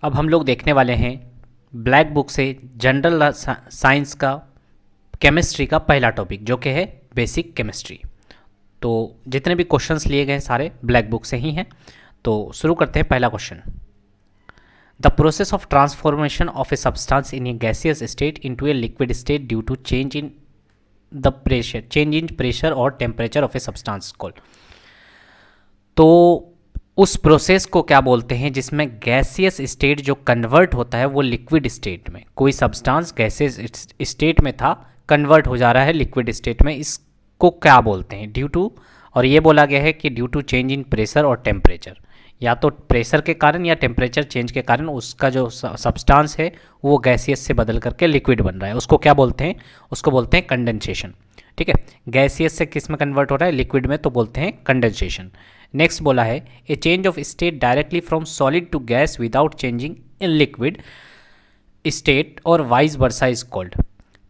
अब हम लोग देखने वाले हैं ब्लैक बुक से जनरल साइंस का केमिस्ट्री का पहला टॉपिक जो कि है बेसिक केमिस्ट्री। तो जितने भी क्वेश्चंस लिए गए सारे ब्लैक बुक से ही हैं। तो शुरू करते हैं। पहला question, the process of transformation of a substance in a gaseous state into a liquid state due to change in pressure और temperature of a substance called. तो उस प्रोसेस को क्या बोलते हैं जिसमें गैसियस स्टेट जो कन्वर्ट होता है वो लिक्विड स्टेट में, कोई सब्सटेंस गैसियस स्टेट में था कन्वर्ट हो जा रहा है लिक्विड स्टेट में, इसको क्या बोलते हैं? ड्यू टू, और ये बोला गया है कि due to change in pressure और टेम्परेचर, या तो प्रेशर के कारण या टेम्परेचर चेंज के कारण उसका जो सब्सटेंस है वो गैसियस से बदल करके लिक्विड बन रहा है, उसको क्या बोलते हैं? उसको बोलते हैं कंडेंसेशन। ठीक है, गैसियस से किस में कन्वर्ट हो रहा है? लिक्विड में, तो बोलते हैं कंडेंसेशन। नेक्स्ट बोला है a change of state directly from solid to gas without changing in liquid state और वाइस वर्सा इज कॉल्ड।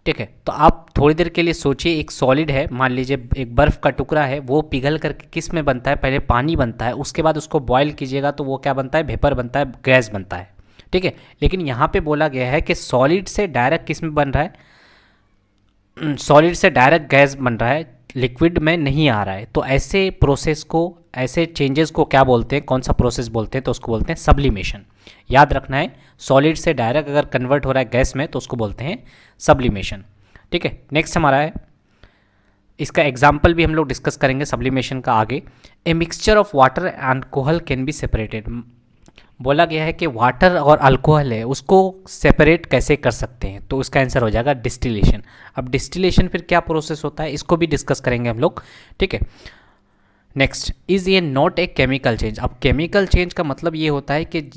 ठीक है, तो आप थोड़ी देर के लिए सोचिए, एक सॉलिड है, मान लीजिए एक बर्फ़ का टुकड़ा है, वो पिघल करके किस में बनता है? पहले पानी बनता है, उसके बाद उसको बॉयल कीजिएगा तो वो क्या बनता है? वेपर बनता है, गैस बनता है। ठीक है, लेकिन यहाँ पे बोला गया है कि सॉलिड से डायरेक्ट किस में बन रहा है? सॉलिड से डायरेक्ट गैस बन रहा है, लिक्विड में नहीं आ रहा है। तो ऐसे प्रोसेस को, ऐसे चेंजेस को क्या बोलते हैं? कौन सा प्रोसेस बोलते हैं? तो उसको बोलते हैं सब्लिमेशन। याद रखना है, सॉलिड से डायरेक्ट अगर कन्वर्ट हो रहा है गैस में तो उसको बोलते हैं सब्लिमेशन। ठीक है, नेक्स्ट हमारा है, इसका एग्जाम्पल भी हम लोग डिस्कस करेंगे सब्लिमेशन का आगे। A mixture of water and alcohol can be separated. बोला गया है कि वाटर और अल्कोहल है उसको सेपरेट कैसे कर सकते हैं? तो उसका आंसर हो जाएगा डिस्टिलेशन। अब डिस्टिलेशन फिर क्या प्रोसेस होता है इसको भी डिस्कस करेंगे हम लोग। ठीक है, नेक्स्ट, इज़ ये नॉट ए केमिकल चेंज। अब केमिकल चेंज का मतलब ये होता है कि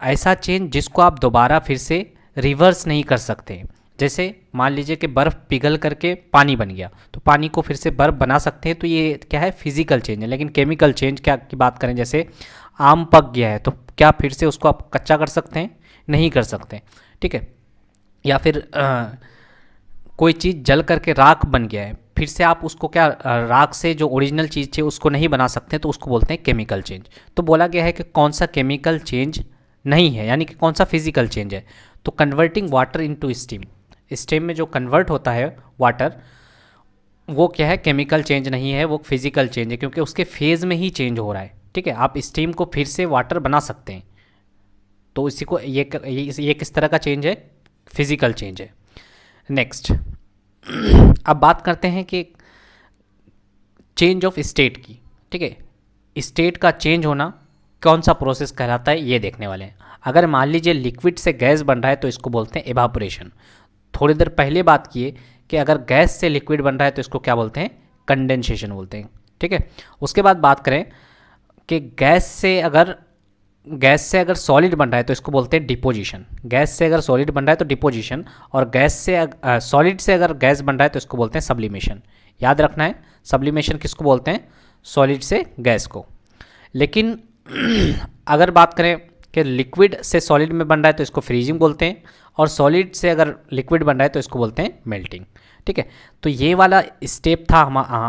ऐसा चेंज जिसको आप दोबारा फिर से रिवर्स नहीं कर सकते। जैसे मान लीजिए कि बर्फ़ पिघल करके पानी बन गया, तो पानी को फिर से बर्फ़ बना सकते हैं, तो ये क्या है? फिजिकल चेंज है। लेकिन केमिकल चेंज क्या की बात करें, जैसे आम पक गया है तो क्या फिर से उसको आप कच्चा कर सकते हैं? नहीं कर सकते। ठीक है, या फिर कोई चीज़ जल करके राख बन गया है, फिर से आप उसको क्या राख से जो ओरिजिनल चीज़ थी उसको नहीं बना सकते, तो उसको बोलते हैं केमिकल चेंज। तो बोला गया है कि कौन सा केमिकल चेंज नहीं है, यानी कि कौन सा फिजिकल चेंज है? तो converting water into steam, steam में जो कन्वर्ट होता है वाटर, वो क्या है? केमिकल चेंज नहीं है, वो फिजिकल चेंज है, क्योंकि उसके फेज़ में ही चेंज हो रहा है। ठीक है, आप स्टीम को फिर से वाटर बना सकते हैं, तो इसी को ये किस तरह का चेंज है? फिजिकल चेंज है। नेक्स्ट, अब बात करते हैं कि चेंज ऑफ स्टेट की। ठीक है, स्टेट का चेंज होना कौन सा प्रोसेस कहलाता है ये देखने वाले हैं। अगर मान लीजिए लिक्विड से गैस बन रहा है तो इसको बोलते हैं एवापोरेशन। थोड़ी देर पहले बात किए कि अगर गैस से लिक्विड बन रहा है तो इसको क्या बोलते हैं? कंडेंसेशन बोलते हैं। ठीक है, उसके बाद बात करें कि गैस से अगर सॉलिड बन रहा है तो इसको बोलते हैं डिपोजिशन। गैस से अगर सॉलिड बन रहा है तो डिपोजिशन, और गैस से सॉलिड से अगर गैस बन रहा है तो इसको बोलते हैं सब्लिमेशन। याद रखना है, सब्लिमेशन किसको बोलते हैं? सॉलिड से गैस को। लेकिन अगर बात करें कि लिक्विड से सॉलिड में बन रहा है तो इसको फ्रीजिंग बोलते हैं, और सॉलिड से अगर लिक्विड बन रहा है तो इसको बोलते हैं मेल्टिंग। ठीक है, तो ये वाला स्टेप था,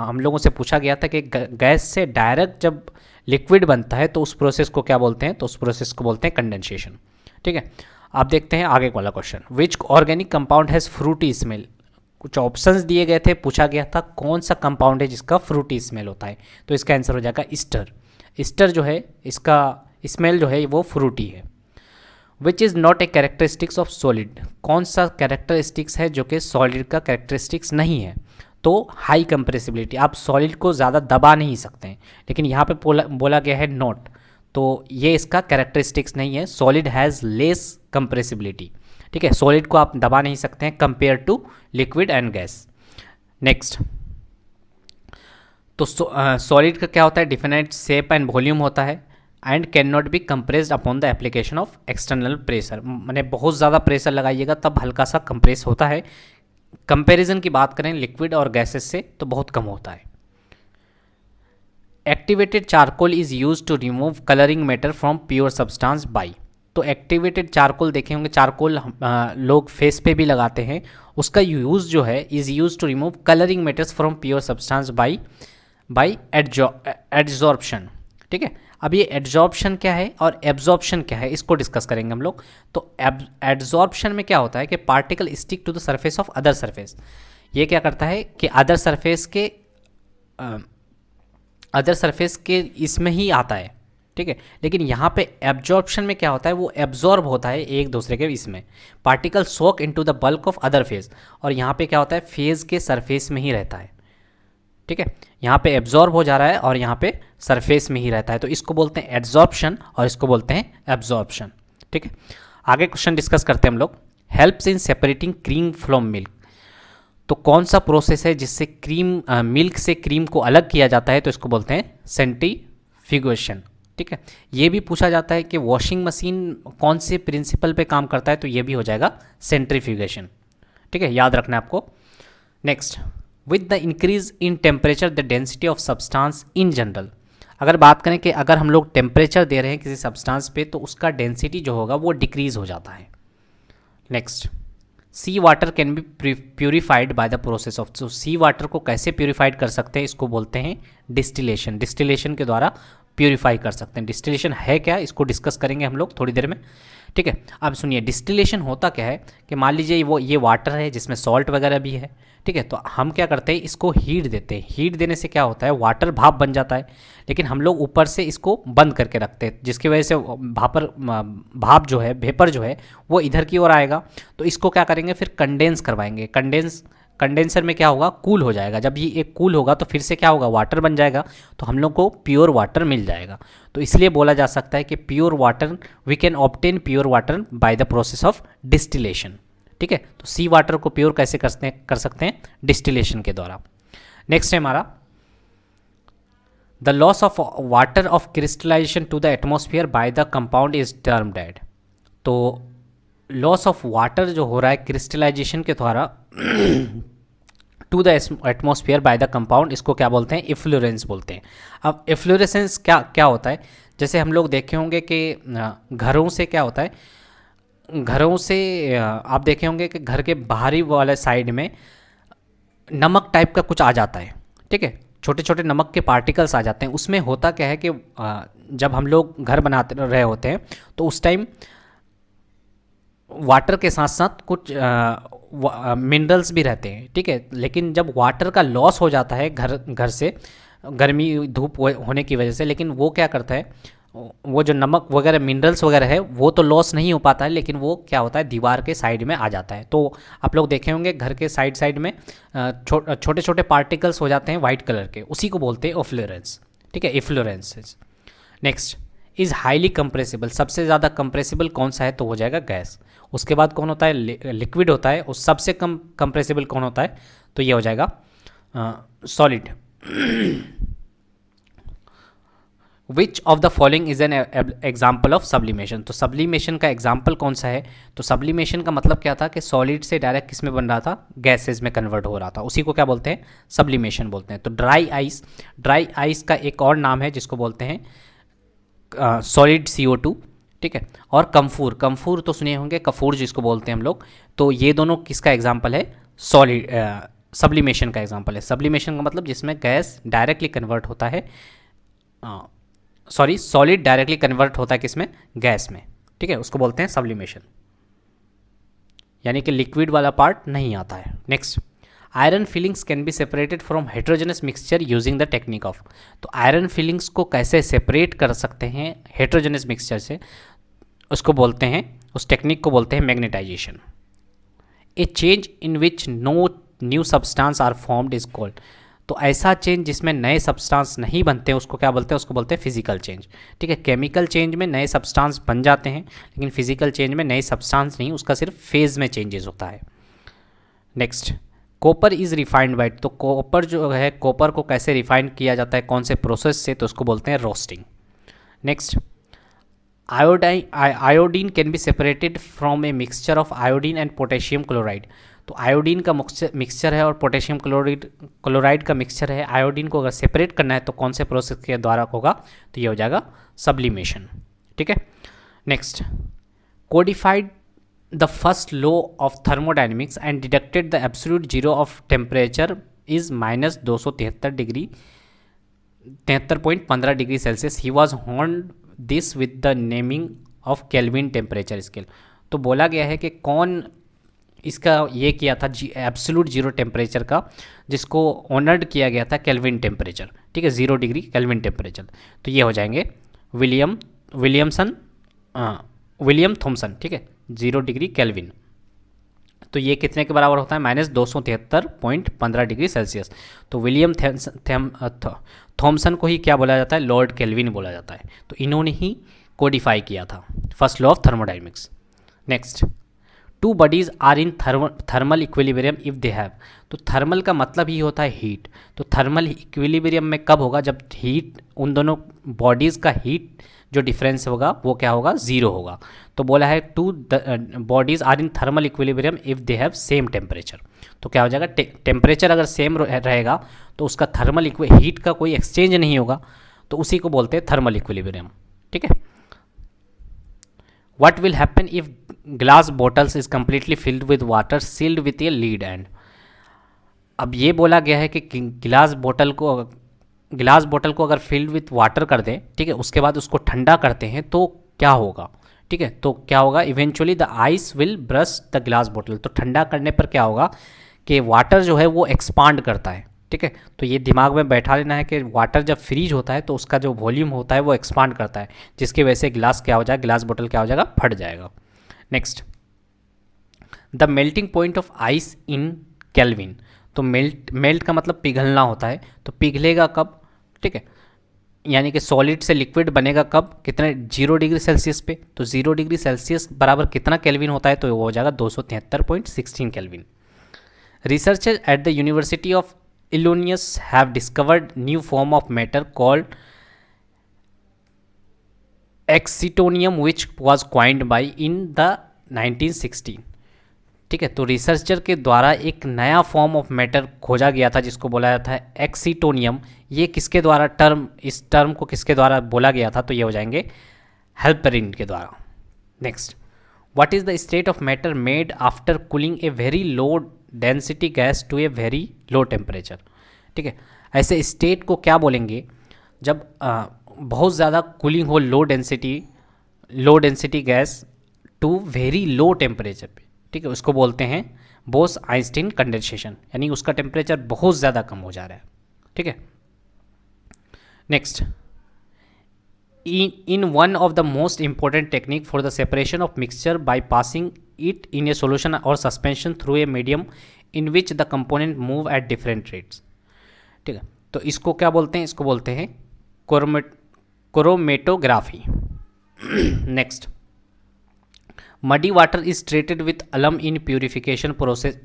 हम लोगों से पूछा गया था कि गैस से डायरेक्ट जब लिक्विड बनता है तो उस प्रोसेस को क्या बोलते हैं? तो उस प्रोसेस को बोलते हैं कंडेंसेशन। ठीक है, आप देखते हैं आगे वाला question, which organic compound has Frooti smell. कुछ ऑप्शंस दिए गए थे, पूछा गया था कौन सा कंपाउंड है जिसका फ्रूटी स्मेल होता है, तो इसका आंसर हो जाएगा ईस्टर। ईस्टर जो है, इसका स्मेल जो है वो फ्रूटी है। Which is not a characteristics of solid. कौन सा कैरेक्टरिस्टिक्स है जो कि सॉलिड का कैरेक्टरिस्टिक्स नहीं है? तो हाई कंप्रेसिबिलिटी। आप सॉलिड को ज़्यादा दबा नहीं सकते हैं, लेकिन यहाँ पे बोला गया है नॉट, तो ये इसका कैरेक्टरिस्टिक्स नहीं है। Solid has less compressibility. ठीक है, सॉलिड को आप दबा नहीं सकते हैं compare to liquid and gas. Next, तो सॉलिड का क्या होता है? डिफिनाइट शेप एंड वॉल्यूम होता है, and can not be compressed upon the application of external pressure. मैंने बहुत ज़्यादा प्रेशर लगाइएगा तब हल्का सा कंप्रेस होता है। कंपैरिजन की बात करें लिक्विड और गैसेस से तो बहुत कम होता है। Activated charcoal is use to remove colouring matter from pure substance by. तो एक्टिवेटेड चारकोल देखे होंगे, चारकोल लोग फेस पे भी लगाते हैं, उसका यूज़ जो है is use to remove colouring matters from pure substance by adsorption. ठीक है, अब ये एड्जॉर्प्शन क्या है और एब्जॉर्प्शन क्या है, इसको डिस्कस करेंगे हम लोग। तो एड्जॉर्प्शन में क्या होता है कि particle stick to the surface of other surface. ये क्या करता है कि अदर सरफेस के इसमें ही आता है, ठीक है। लेकिन यहाँ पे एब्जॉर्प्शन में क्या होता है, वो एब्जॉर्ब होता है एक दूसरे के इसमें, particle soak into the bulk of other phase, और यहाँ पे क्या होता है, फेज के सरफेस में ही रहता है, ठीक है। यहाँ पे एब्जॉर्ब हो जा रहा है और यहाँ पे सरफेस में ही रहता है, तो इसको बोलते हैं एड्जॉर्प्शन और इसको बोलते हैं एब्जॉर्प्शन, ठीक है। आगे क्वेश्चन डिस्कस करते हैं हम लोग। Helps in separating cream from milk. तो कौन सा प्रोसेस है जिससे क्रीम मिल्क से क्रीम को अलग किया जाता है, तो इसको बोलते हैं सेंट्रीफ्यूगेशन, ठीक है। ये भी पूछा जाता है कि वॉशिंग मशीन कौन से प्रिंसिपल पे काम करता है, तो ये भी हो जाएगा सेंट्रीफ्यूगेशन, ठीक है, याद रखना है आपको। Next, with the increase in temperature the density of substance in general. अगर बात करें कि अगर हम लोग टेम्परेचर दे रहे हैं किसी सब्सटेंस पे तो उसका डेंसिटी जो होगा वो डिक्रीज हो जाता है। Next, sea water can be purified by the process of. तो सी वाटर को कैसे प्यूरिफाइड कर सकते हैं, इसको बोलते हैं डिस्टिलेशन। डिस्टिलेशन के द्वारा प्यूरिफाई कर सकते हैं। डिस्टिलेशन है क्या, इसको डिस्कस करेंगे हम लोग थोड़ी देर में, ठीक है। अब सुनिए, डिस्टिलेशन होता क्या है कि मान लीजिए वो ये वाटर है जिसमें सॉल्ट वगैरह भी है, ठीक है। तो हम क्या करते हैं, इसको हीट देते हैं। हीट देने से क्या होता है, वाटर भाप बन जाता है, लेकिन हम लोग ऊपर से इसको बंद करके रखते हैं, जिसकी वजह से भाप जो है, वेपर जो है वो इधर की ओर आएगा। तो इसको क्या करेंगे, फिर कंडेंस करवाएंगे। कंडेंसर में क्या होगा, कूल हो जाएगा। जब ये एक कूल होगा तो फिर से क्या होगा, वाटर बन जाएगा, तो हम लोग को प्योर वाटर मिल जाएगा। तो इसलिए बोला जा सकता है कि pure water, we can obtain pure water by the process of distillation, ठीक है। तो सी वाटर को प्योर कैसे कर सकते हैं, डिस्टिलेशन के द्वारा। नेक्स्ट है हमारा, the loss of water of crystallisation to the atmosphere by the compound is termed at. तो लॉस ऑफ वाटर जो हो रहा है क्रिस्टलाइजेशन के द्वारा to the atmosphere by the compound, इसको क्या बोलते हैं, इफ्लोरेंस बोलते हैं। अब इफ्लोरेसेंस क्या होता है, जैसे हम लोग देखे होंगे कि घरों से क्या होता है, घरों से आप देखे होंगे कि घर के बाहरी वाले साइड में नमक टाइप का कुछ आ जाता है, ठीक है। छोटे छोटे नमक के पार्टिकल्स आ जाते हैं। उसमें होता क्या है कि जब हम लोग घर बनाते रहे होते हैं तो उस टाइम वाटर के साथ साथ कुछ मिनरल्स भी रहते हैं, ठीक है। लेकिन जब वाटर का लॉस हो जाता है घर से गर्मी धूप होने की वजह से, लेकिन वो क्या करता है, वो जो नमक वगैरह मिनरल्स वगैरह है वो तो लॉस नहीं हो पाता है, लेकिन वो क्या होता है, दीवार के साइड में आ जाता है। तो आप लोग देखे होंगे घर के साइड में छोटे छोटे पार्टिकल्स हो जाते हैं वाइट कलर के, उसी को बोलते हैं इफ्लोरेंस, ठीक है, efflorescences. Next, is highly compressible. सबसे ज़्यादा कंप्रेसिबल कौन सा है, तो हो जाएगा गैस। उसके बाद कौन होता है, लिक्विड होता है। और सबसे कम कंप्रेसिबल कौन होता है, तो ये हो जाएगा solid. Which of the following is an example of sublimation. तो सब्लिमेशन का एग्जाम्पल कौन सा है, तो सब्लिमेशन का मतलब क्या था कि सॉलिड से डायरेक्ट किस में बन रहा था, गैसेज में कन्वर्ट हो रहा था, उसी को क्या बोलते हैं, सब्लिमेशन बोलते हैं। तो ड्राई आइस का एक और नाम है जिसको बोलते हैं सॉलिड CO2, ठीक है। और कम्फूर तो सुने होंगे, कफूर जिसको बोलते हैं हम लोग। तो ये दोनों किसका एग्जाम्पल है, सॉलिड सब्लिमेशन का एग्जाम्पल है। सब्लिमेशन का मतलब जिसमें गैस डायरेक्टली कन्वर्ट होता है, सॉलिड डायरेक्टली कन्वर्ट होता है किसमें, गैस में, ठीक है, उसको बोलते हैं सब्लिमेशन, यानी कि लिक्विड वाला पार्ट नहीं आता है। Next, iron filings can be separated from heterogeneous mixture using the technique of. तो आयरन फिलिंग्स को कैसे सेपरेट कर सकते हैं हेट्रोजेनस मिक्सचर से, उसको बोलते हैं, उस टेक्निक को बोलते हैं magnetisation. A change in which no new substance are formed is called. तो ऐसा चेंज जिसमें नए सब्सटेंस नहीं बनते हैं उसको क्या बोलते हैं, उसको बोलते हैं फिजिकल चेंज, ठीक है। केमिकल चेंज में नए सब्सटेंस बन जाते हैं, लेकिन फिजिकल चेंज में नए सब्सटेंस नहीं, उसका सिर्फ फेज में चेंजेस होता है। Next, copper is refined by. तो कॉपर जो है, कॉपर को कैसे रिफाइन किया जाता है, कौन से प्रोसेस से, तो उसको बोलते हैं roasting. Next, iodine can be separated from a mixture of iodine and potassium chloride. तो आयोडीन का मिक्सचर है और पोटेशियम क्लोराइड का मिक्सचर है। आयोडीन को अगर सेपरेट करना है तो कौन से प्रोसेस के द्वारा होगा, तो ये हो जाएगा सब्लिमेशन, ठीक है। Next, codified the first law of thermodynamics and deducted the absolute zero of temperature is -273 degree 73.15 degree Celsius. He was horned this with the naming of kelvin temperature scale. तो बोला गया है कि कौन इसका ये किया था एब्सोल्यूट जीरो टेम्परेचर का, जिसको ऑनर्ड किया गया था केल्विन टेम्परेचर, ठीक है, 0 डिग्री केल्विन टेम्परेचर। तो ये हो जाएंगे विलियम थॉमसन, ठीक है, 0 डिग्री केल्विन। तो ये कितने के बराबर होता है? -273.15 डिग्री सेल्सियस। तो विलियम थॉमसन को ही क्या बोला जाता है? लॉर्ड केल्विन बोला जाता है। तो इन्होंने ही कोडिफाई किया था first law of thermodynamics. Next, two bodies are in thermal equilibrium if they have. तो थर्मल का मतलब ही होता है हीट। तो थर्मल इक्विलिब्रियम में कब होगा? जब हीट, उन दोनों बॉडीज़ का हीट जो डिफरेंस होगा वो क्या होगा? 0 होगा। तो बोला है two bodies are in thermal equilibrium if they have same temperature. तो क्या हो जाएगा? टेम्परेचर अगर सेम रहेगा तो उसका थर्मल हीट का कोई एक्सचेंज नहीं होगा, तो उसी को बोलते हैं थर्मल इक्विलिब्रियम, ठीक है। What will happen if glass bottles is completely filled with water sealed with a lead end? अब ये बोला गया है कि गिलास बोतल को अगर फिल्ड विथ वाटर कर दें, ठीक है, उसके बाद उसको ठंडा करते हैं तो क्या होगा? ठीक है, तो क्या होगा? Eventually the ice will burst the glass बोतल। तो ठंडा करने पर क्या होगा कि वाटर जो है वो एक्सपांड करता है, ठीक है। तो ये दिमाग में बैठा लेना है कि वाटर जब फ्रीज होता है तो उसका जो वॉल्यूम होता है वो एक्सपांड करता है, जिसकी वजह से ग्लास क्या हो जाएगा? ग्लास बोतल क्या हो जाएगा? फट जाएगा। Next, the melting point of ice in kelvin. तो मेल्ट का मतलब पिघलना होता है। तो पिघलेगा कब? ठीक है, यानी कि सॉलिड से लिक्विड बनेगा कब? कितने? 0 डिग्री सेल्सियस पे। तो 0 डिग्री सेल्सियस बराबर कितना केल्विन होता है? तो वो हो जाएगा 273.16 kelvin. Researchers at the university of Illinois have discovered new form of matter called excitonium which was coined by in the 1916। ठीक है, तो रिसर्चर के द्वारा एक नया फॉर्म ऑफ मैटर खोजा गया था जिसको बोला जाता है एक्सीटोनियम। ये किसके द्वारा इस टर्म को किसके द्वारा बोला गया था? तो ये हो जाएंगे हेल्परिन के द्वारा। Next, what is the state of matter made after cooling a very low density gas to a very low temperature. ठीक है, ऐसे स्टेट को क्या बोलेंगे? जब बहुत ज़्यादा कूलिंग हो low density gas to very low temperature पे, ठीक है, उसको बोलते हैं बोस आइंस्टीन कंडेंसेशन, यानी उसका टेम्परेचर बहुत ज़्यादा कम हो जा रहा है। ठीक है, next, in one of the most important technique for the separation of mixture by passing it in a solution or suspension through a medium in which the component move at different rates। ठीक है, तो इसको क्या बोलते हैं? इसको बोलते हैं chromatography. Next, muddy water is treated with alum in purification process,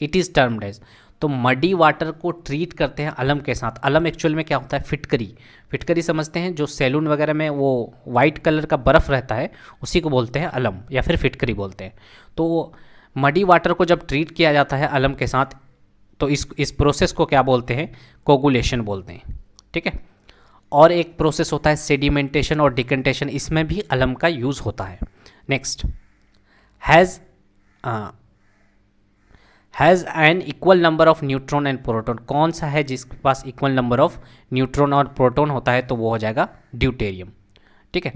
it is termed as. तो मडी वाटर को ट्रीट करते हैं अलम के साथ। अलम एक्चुअल में क्या होता है? फिटकरी समझते हैं, जो सैलून वगैरह में वो वाइट कलर का बर्फ़ रहता है, उसी को बोलते हैं अलम या फिर फिटकरी बोलते हैं। तो मडी वाटर को जब ट्रीट किया जाता है अलम के साथ, तो इस प्रोसेस को क्या बोलते हैं? कोगुलेशन बोलते हैं। ठीक है, और एक प्रोसेस होता है सेडिमेंटेशन और डिकेंटेशन, इसमें भी अलम का यूज़ होता है। Next, has an equal number of neutron and proton. कौन सा है जिसके पास इक्वल नंबर ऑफ न्यूट्रॉन और प्रोटॉन होता है? तो वो हो जाएगा ड्यूटेरियम। ठीक है,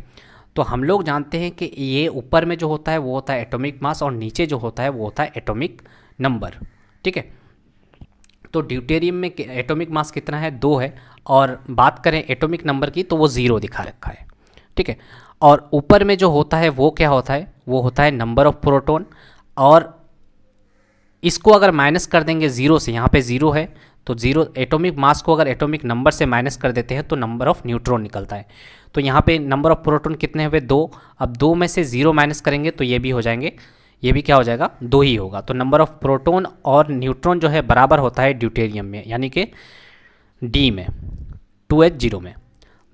तो हम लोग जानते हैं कि ये ऊपर में जो होता है वो होता है एटॉमिक मास, और नीचे जो होता है वो होता है एटॉमिक नंबर। ठीक है, तो ड्यूटेरियम में एटॉमिक मास कितना है? 2 है, और बात करें एटॉमिक नंबर की तो वो 0 दिखा रखा है। ठीक है, और ऊपर में जो होता है वो क्या होता है? वो होता है नंबर ऑफ प्रोटॉन, और इसको अगर माइनस कर देंगे 0 से, यहाँ पे 0 है तो 0 एटॉमिक मास को अगर एटॉमिक नंबर से माइनस कर देते हैं तो नंबर ऑफ न्यूट्रॉन निकलता है। तो यहाँ पे नंबर ऑफ प्रोटॉन कितने हुए? 2। अब 2 में से 0 माइनस करेंगे तो ये भी हो जाएंगे, ये भी क्या हो जाएगा? 2 ही होगा। तो नंबर ऑफ प्रोटॉन और न्यूट्रॉन जो है बराबर होता है ड्यूटेरियम में, यानी कि D में 2H0 में।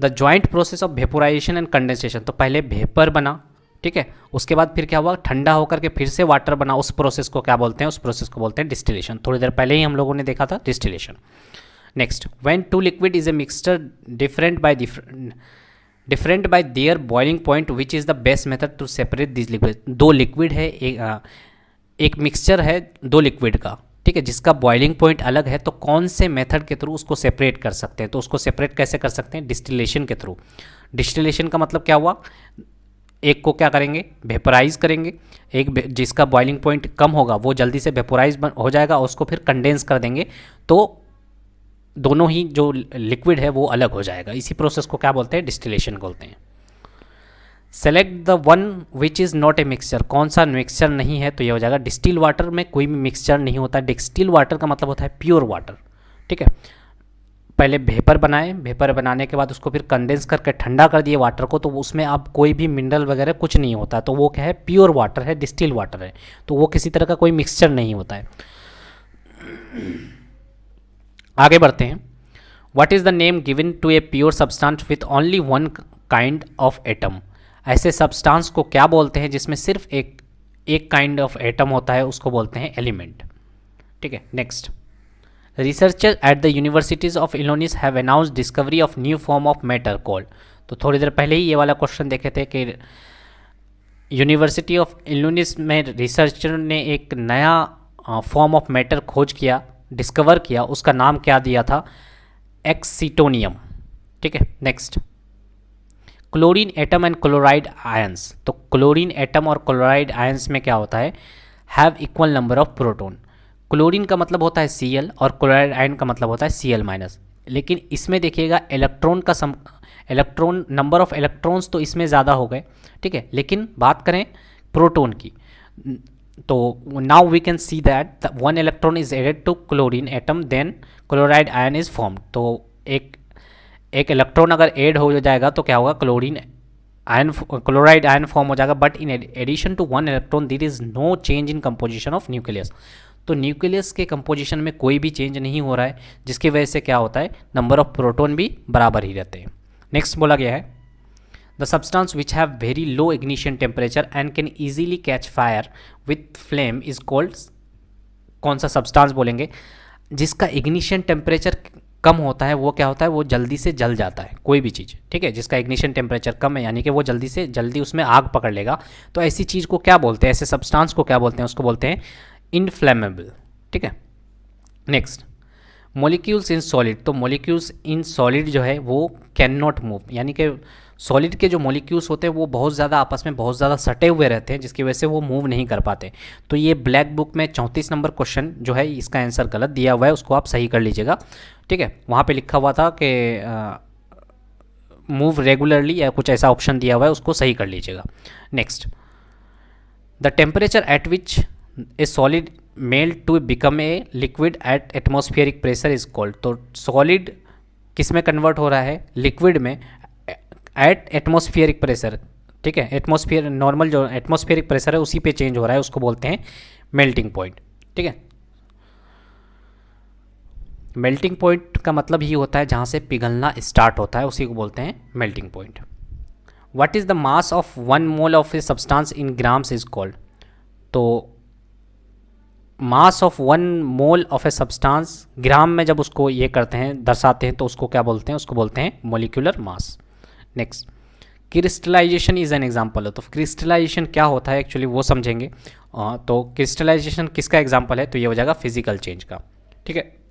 The joint process of vaporisation and condensation. तो पहले वेपर बना, ठीक है, उसके बाद फिर क्या हुआ? ठंडा होकर के फिर से वाटर बना। उस प्रोसेस को क्या बोलते हैं? उस प्रोसेस को बोलते हैं डिस्टिलेशन। थोड़ी देर पहले ही हम लोगों ने देखा था distillation. Next, when two liquid is a mixture different by their boiling point which is the best method to separate this liquid. 2 liquid है, एक मिक्सचर है 2 लिक्विड का, ठीक है। ठीक है, जिसका बॉइलिंग पॉइंट अलग है, तो कौन से मेथड के थ्रू उसको सेपरेट कर सकते हैं? तो उसको सेपरेट कैसे कर सकते हैं? डिस्टिलेशन के थ्रू। डिस्टिलेशन का मतलब क्या हुआ? एक को क्या करेंगे? वेपोराइज करेंगे। जिसका बॉइलिंग पॉइंट कम होगा वो जल्दी से वेपोराइज हो जाएगा, और उसको फिर कंडेंस कर देंगे, तो दोनों ही जो लिक्विड है वो अलग हो जाएगा। इसी प्रोसेस को क्या बोलते हैं? डिस्टिलेशन बोलते हैं। Select the one which is not a mixture. कौन सा मिक्सचर नहीं है? तो ये हो जाएगा डिस्टिल वाटर में कोई भी मिक्सचर नहीं होता। डिस्टिल वाटर का मतलब होता है प्योर वाटर। ठीक है, पहले वेपर बनाए, वेपर बनाने के बाद उसको फिर कंडेंस करके ठंडा कर दिए वाटर को, तो उसमें अब कोई भी मिनरल वगैरह कुछ नहीं होता, तो वो क्या है? प्योर वाटर है, डिस्टिल वाटर है, तो वो किसी तरह का कोई मिक्सचर नहीं होता है। आगे बढ़ते हैं। What is the name given to a pure substance with only one kind of atom. ऐसे सब्सटेंस को क्या बोलते हैं जिसमें सिर्फ एक काइंड ऑफ एटम होता है? उसको बोलते हैं एलिमेंट। ठीक है, next. Researcher at the universities of Illinois have announced discovery of new form of matter called. तो थोड़ी देर पहले ही ये वाला क्वेश्चन देखे थे कि यूनिवर्सिटी ऑफ इलोनिस में रिसर्चर ने एक नया फॉर्म ऑफ मैटर खोज किया, डिस्कवर किया, उसका नाम क्या दिया था? एक्सीटोनियम। ठीक है, next. Chlorine atom and chloride ions. तो क्लोरीन एटम और क्लोराइड आयंस में क्या होता है? Have equal number of proton. Chlorine का मतलब होता है Cl और क्लोराइड आयन का मतलब होता है Cl-, लेकिन इसमें देखिएगा इलेक्ट्रॉन नंबर ऑफ इलेक्ट्रॉन्स तो इसमें ज़्यादा हो गए। ठीक है, लेकिन बात करें प्रोटॉन की, तो now we can see that one electron is added to chlorine atom then chloride ion is form. तो एक इलेक्ट्रॉन अगर ऐड हो जाएगा तो क्या होगा? क्लोराइड आयन फॉर्म हो जाएगा, but in addition to one electron there is no change in composition of nucleus. तो न्यूक्लियस के कंपोजिशन में कोई भी चेंज नहीं हो रहा है, जिसकी वजह से क्या होता है? नंबर ऑफ प्रोटॉन भी बराबर ही रहते हैं। नेक्स्ट बोला गया है the substance which have very low ignition temperature and can easily catch fire with flame is called. कौन सा सब्सटेंस बोलेंगे? जिसका इग्निशन टेम्परेचर कम होता है वो क्या होता है? वो जल्दी से जल जाता है कोई भी चीज़। ठीक है, जिसका इग्निशन टेम्परेचर कम है यानी कि वो जल्दी से जल्दी उसमें आग पकड़ लेगा, तो ऐसी चीज़ को क्या बोलते हैं? ऐसे सब्सटेंस को क्या बोलते हैं? उसको बोलते हैं इनफ्लेमेबल। ठीक है, नेक्स्ट। Molecules in solid. तो मॉलिक्यूल्स इन सॉलिड जो है वो कैन नॉट मूव, यानी कि सॉलिड के जो मॉलिक्यूल्स होते हैं वो बहुत ज़्यादा आपस में बहुत ज़्यादा सटे हुए रहते हैं, जिसकी वजह से वो मूव नहीं कर पाते। तो ये ब्लैक बुक में 34 नंबर क्वेश्चन जो है इसका आंसर गलत दिया हुआ है, उसको आप सही कर लीजिएगा। ठीक है, वहाँ पे लिखा हुआ था कि मूव रेगुलरली या कुछ ऐसा ऑप्शन दिया हुआ है, उसको सही कर लीजिएगा। Next. The temperature at which a solid melt to become a liquid at atmospheric pressure is called. तो सॉलिड किस में कन्वर्ट हो रहा है? लिक्विड में, एट एटमॉस्फेरिक प्रेशर। ठीक है, एटमॉस्फेयर नॉर्मल जो एटमॉस्फेरिक प्रेशर है उसी पे चेंज हो रहा है, उसको बोलते हैं मेल्टिंग पॉइंट। ठीक है, मेल्टिंग पॉइंट का मतलब ही होता है जहाँ से पिघलना स्टार्ट होता है, उसी को बोलते हैं melting point. What is the mass of 1 mole of a substance in grams is called. तो mass of 1 mole of a substance gram में जब उसको ये करते हैं, दर्शाते हैं, तो उसको क्या बोलते हैं? उसको बोलते हैं molecular mass. Next. Crystallisation is an example. तो क्रिस्टलाइजेशन क्या होता है एक्चुअली वो समझेंगे। तो क्रिस्टलाइजेशन किसका एग्जाम्पल है? तो ये हो जाएगा फिजिकल चेंज का। ठीक है,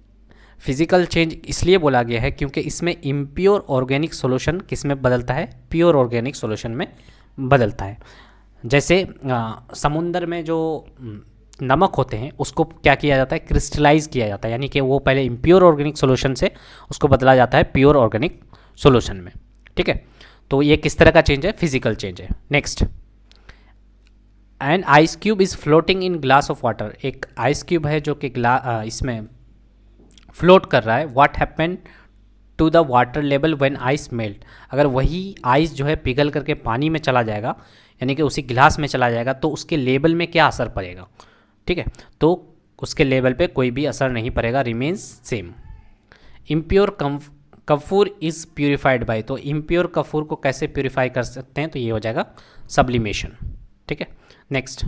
फिजिकल चेंज इसलिए बोला गया है क्योंकि इसमें इम्प्योर ऑर्गेनिक सॉल्यूशन किस में बदलता है? प्योर ऑर्गेनिक सॉल्यूशन में बदलता है। जैसे समुंदर में जो नमक होते हैं उसको क्या किया जाता है? क्रिस्टलाइज किया जाता है, यानी कि वो पहले इम्प्योर ऑर्गेनिक सॉल्यूशन से उसको बदला जाता है प्योर ऑर्गेनिक सॉल्यूशन में। ठीक है, तो ये किस तरह का चेंज है? फिजिकल चेंज है। Next. An ice cube is floating in glass of water. एक आइस क्यूब है जो कि इसमें फ्लोट कर रहा है। What happen to the water level when ice melt. अगर वही आइस जो है पिघल करके पानी में चला जाएगा, यानी कि उसी गिलास में चला जाएगा, तो उसके लेवल में क्या असर पड़ेगा? ठीक है, तो उसके लेवल पे कोई भी असर नहीं पड़ेगा, remains same. Impure camphor is purified by. तो इम्प्योर कफूर को कैसे प्योरीफाई कर सकते हैं? तो ये हो जाएगा सब्लिमेशन। ठीक है, next.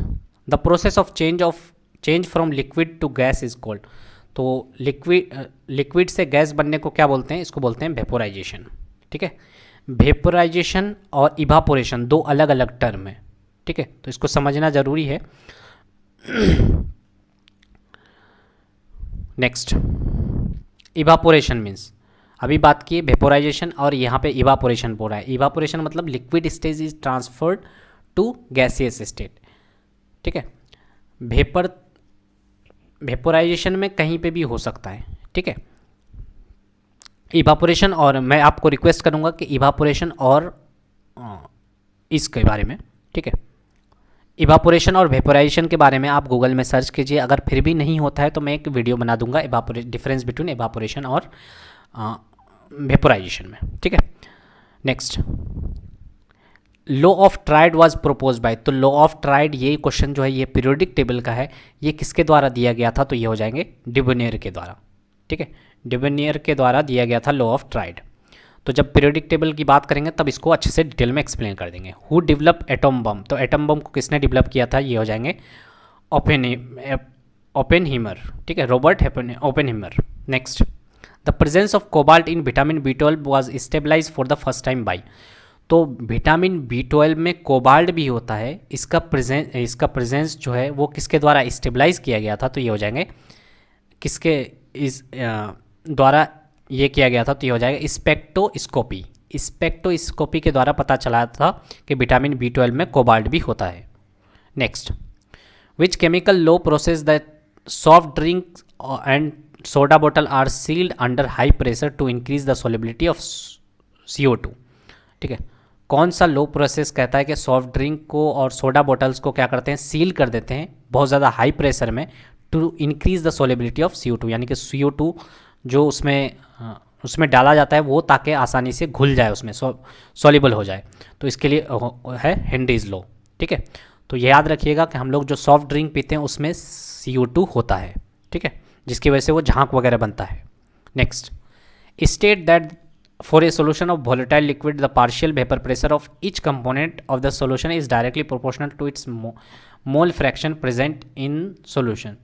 The process of change from liquid to gas is called. तो लिक्विड से गैस बनने को क्या बोलते हैं? इसको बोलते हैं वेपोराइजेशन। ठीक है, वेपोराइजेशन और इवापोरेशन दो अलग अलग टर्म है। ठीक है, तो इसको समझना ज़रूरी है। नेक्स्ट, इवापोरेशन मीन्स, अभी बात की वेपोराइजेशन और यहाँ पे इवापोरेशन बोल रहा है। इवापोरेशन मतलब liquid stage is transferred to gaseous state, ठीक है। वेपर वेपोराइजेशन में कहीं पे भी हो सकता है, ठीक है। इवापोरेशन, और मैं आपको रिक्वेस्ट करूँगा कि इवापोरेशन और इसके बारे में, ठीक है, इवापोरेशन और वेपोराइजेशन के बारे में आप गूगल में सर्च कीजिए। अगर फिर भी नहीं होता है तो मैं एक वीडियो बना दूंगा डिफरेंस बिटवीन इवापोरेशन और वेपोराइजेशन में, ठीक है। Next, law of tried was propose by, तो लॉ ऑफ ट्राइड, ये क्वेश्चन जो है ये पीरियोडिक टेबल का है, ये किसके द्वारा दिया गया था, तो ये हो जाएंगे डिबोनियर के द्वारा, ठीक है। डिबोनियर के द्वारा दिया गया था लॉ ऑफ ट्राइड। तो जब पीरियोडिक टेबल की बात करेंगे तब इसको अच्छे से डिटेल में एक्सप्लेन कर देंगे। हु डेवलप एटम बम, तो एटम बम को किसने डेवलप किया था, ये हो जाएंगे ओपेनहीमर, ठीक है, Robert Oppenheimer. Next, the presence of cobalt in vitamin B12 was stabilise for the first time by, तो विटामिन B12 में कोबाल्ट भी होता है, इसका प्रेजेंस जो है वो किसके द्वारा स्टेबलाइज किया गया था, तो ये हो जाएंगे किसके इस द्वारा ये किया गया था, तो ये हो जाएगा स्पेक्ट्रोस्कोपी। स्पेक्ट्रोस्कोपी के द्वारा पता चला था कि विटामिन B12 में कोबाल्ट भी होता है। Next, which chemical law process that soft drink and soda bottle are sealed under high pressure to increase the solubility of CO2, ठीक है। कौन सा लो प्रोसेस कहता है कि सॉफ्ट ड्रिंक को और सोडा बॉटल्स को क्या करते हैं, सील कर देते हैं बहुत ज़्यादा हाई प्रेशर में to increase the solubility of CO2, यानी कि CO2 जो उसमें डाला जाता है वो ताकि आसानी से घुल जाए, उसमें सॉल्युबल हो जाए, तो इसके लिए है हेनरीज लॉ, ठीक है। तो ये याद रखिएगा कि हम लोग जो सॉफ्ट ड्रिंक पीते हैं उसमें CO2 होता है, ठीक है, जिसकी वजह से वो झांक वगैरह बनता है। Next, state that for a solution of volatile liquid the partial vapour pressure of each component of the solution is directly proportional to its mole fraction present in solution.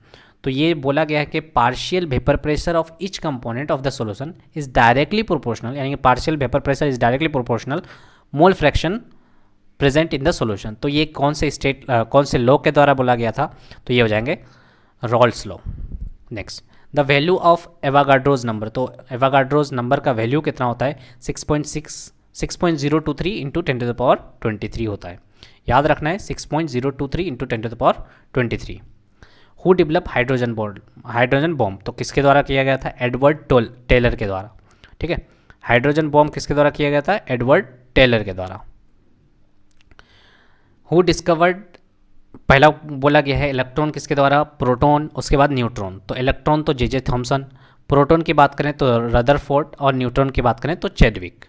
तो ये बोला गया है कि partial vapour pressure of each component of the solution is directly proportional, यानी कि partial vapour pressure is directly proportional mole fraction present in the solution. तो ये कौन से लॉ के द्वारा बोला गया था, तो ये हो जाएंगे Raoult's law. Next, the value of Avogadro's number, तो एवागाड्रोज नंबर का वैल्यू कितना होता है, 6.023 इंटू 10⁻23 होता है, याद रखना है 6.023 into 10⁻23। Who develop hydrogen bomb, तो किसके द्वारा किया गया था, एडवर्ड टेलर के द्वारा, ठीक है। हाइड्रोजन बॉम्ब किसके द्वारा किया गया था, एडवर्ड टेलर के द्वारा। हु डिस्कवर्ड, पहला बोला गया है इलेक्ट्रॉन किसके द्वारा, प्रोटॉन, उसके बाद न्यूट्रॉन, तो इलेक्ट्रॉन तो J.J. थॉमसन, प्रोटॉन की बात करें तो रदरफोर्ड और न्यूट्रॉन की बात करें तो Chadwick.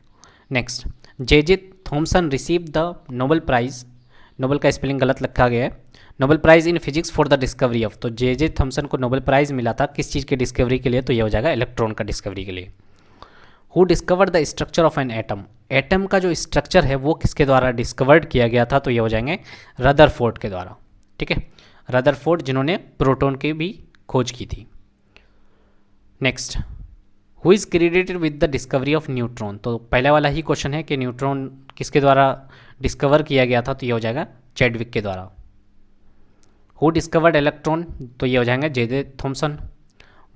Next, J.J. Thomson receive the Nobel prize, Nobel का स्पेलिंग गलत लिखा गया है, Nobel prize in physics for the discovery of, तो J.J. थॉमसन को नोबेल प्राइज मिला था किस चीज़ की डिस्कवरी के लिए, तो ये हो जाएगा इलेक्ट्रॉन का डिस्कवरी के लिए। Who discovered the structure of an atom, atom का जो स्ट्रक्चर है वो किसके द्वारा डिस्कवर्ड किया गया था, तो ये हो जाएंगे रदरफोर्ड के द्वारा, ठीक है, रदरफोर्ड जिन्होंने प्रोटॉन की भी खोज की थी। Next, who is credited with the discovery of neutron, तो पहले वाला ही क्वेश्चन है कि न्यूट्रॉन किसके द्वारा डिस्कवर किया गया था, तो ये हो जाएगा चैडविक के द्वारा। हु डिस्कवर्ड इलेक्ट्रॉन, तो ये हो जाएंगे J.J. Thomson.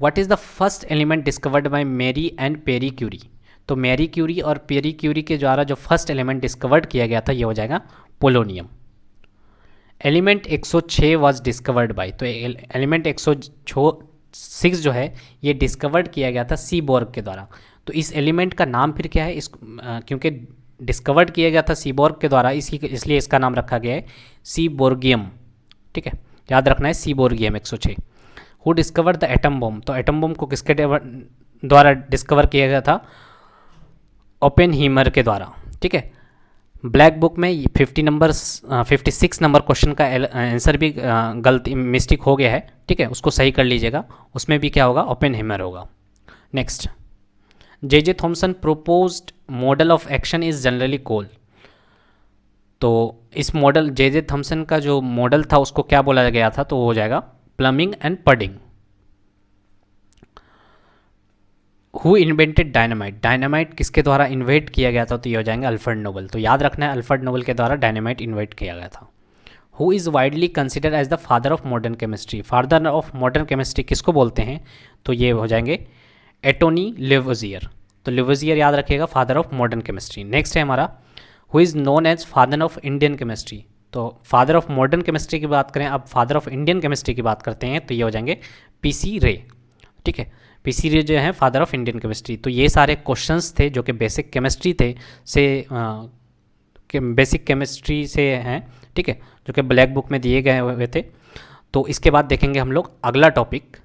What is the first element discovered by Marie and Pierre Curie, तो मेरी क्यूरी और पेरी क्यूरी के द्वारा जो फर्स्ट एलिमेंट डिस्कवर्ड किया गया था ये हो जाएगा polonium. Element 106 was discovered by, तो एलिमेंट 106 जो है ये डिस्कवर्ड किया गया था सीबोर्ग के द्वारा। तो इस एलिमेंट का नाम फिर क्या है, क्योंकि डिस्कवर्ड किया गया था सीबोर्ग के द्वारा इसलिए इसका नाम रखा गया है सीबोर्गियम, ठीक है, याद रखना है सीबोर्गियम 106। Who discovered the atom bomb, तो एटम बम को किसके द्वारा डिस्कवर किया गया था, ओपेनहीमर के द्वारा, ठीक है। ब्लैक बुक में 56 नंबर क्वेश्चन का आंसर भी गलती मिस्टेक हो गया है, ठीक है, उसको सही कर लीजिएगा, उसमें भी क्या होगा, ओपेनहीमर होगा। Next, J.J. Thomson proposed model of action is generally called, तो इस मॉडल J.J. थॉमसन का जो मॉडल था उसको क्या बोला गया था, तो हो जाएगा plumming and pudding. Who invented dynamite, dynamite किसके द्वारा इन्वेंट किया गया था, तो ये हो जाएंगे अल्फ्रेड नोबेल, तो याद रखना है अल्फ्रेड नोबेल के द्वारा डायनामाइट इन्वेंट किया गया था। Who is widely considered as the father of modern chemistry. Father of modern chemistry किसको बोलते हैं, तो ये हो जाएंगे एंटोनी लेवोजियर। तो लेवोजियर याद रखिएगा, father of modern chemistry. Next है हमारा who is known as father of Indian chemistry. तो फादर ऑफ मॉडर्न केमिस्ट्री की बात करें, अब फादर ऑफ इंडियन केमिस्ट्री की बात करते हैं, तो ये हो जाएंगे पीसी रे। ठीक है, पीसी रे जो है फादर ऑफ इंडियन केमिस्ट्री। तो ये सारे क्वेश्चंस थे जो कि बेसिक केमिस्ट्री थे से बेसिक केमिस्ट्री से हैं, ठीक है, जो कि ब्लैक बुक में दिए गए हुए थे। तो इसके बाद देखेंगे हम लोग अगला टॉपिक